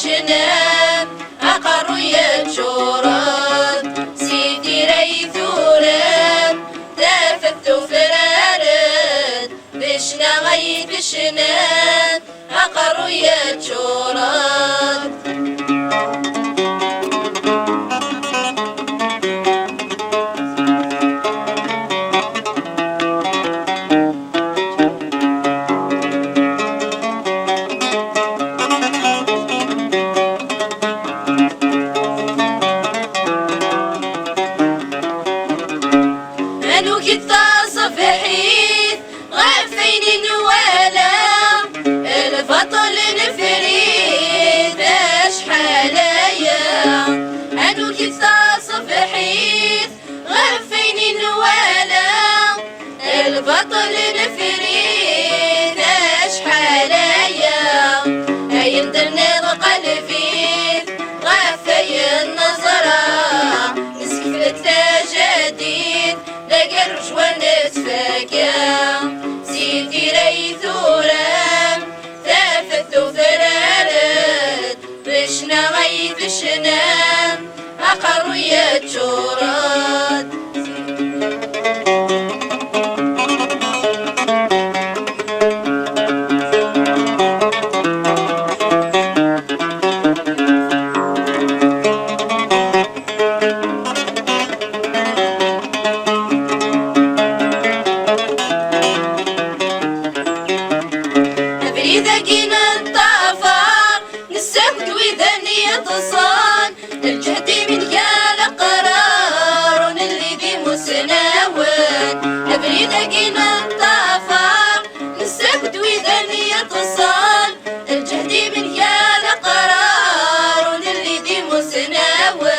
بشنام أقر يتشورد سيدي ريثورد تافت فرارد بشنا غيد بشنام أقر يتشورد صفحيت غفين نوالا البطل نفريد اشحاليا انو كتا صفحيت غفين نوالا البطل نفريد اشحاليا ايم درنا القلبيت غفي النظرة مسكفلت جديد لقى الرجوان سيدي ريثورم ثافت وفرارد بشنا غيث شنام أقر يتشورد إذا كنا الطافر نساكد وإذا يتصان الجهد من قال قرار اللي ذي مسناون إذا كنا الطافر نساكد وإذا يتصان الجهد من قال قرار اللي ذي مسناون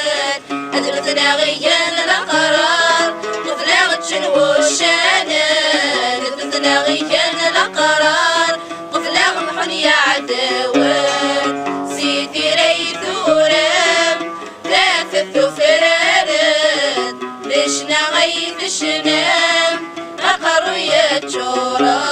أدرتنا غيان القرار مثلا غتشن والشانان أدرتنا غيان القرار يا عدوان سيدي ريثورم ثافت وفرارد بشنا غيث شنام أقر يتشورد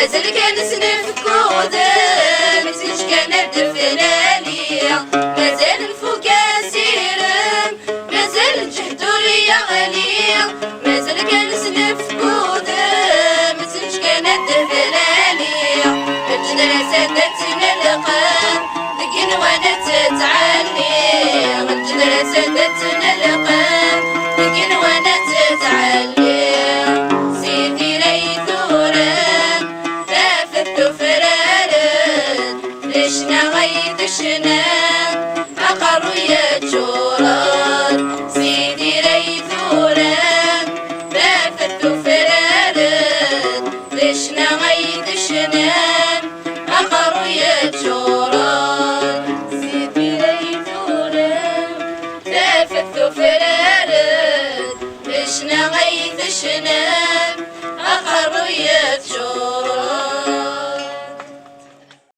مازال كان سنفكو ذا مازالش كان الدفلالية مازال نفوق سيرم مازال نجهدو ريا غالية مازال كان سنفكو ذا مازالش كان الدفلالية الجدرة سادتنا لقان ذكين وانا تتعلي الجدرة سادتنا لقان ذكين وانا تتعلي شنام أقر يتشورد سيدي ريثورم ثافت فرارد بشنا غيث شنام أقر يتشورد سيدي ريثورم ثافت فرارد بشنا غيث شنام أقر يتشورد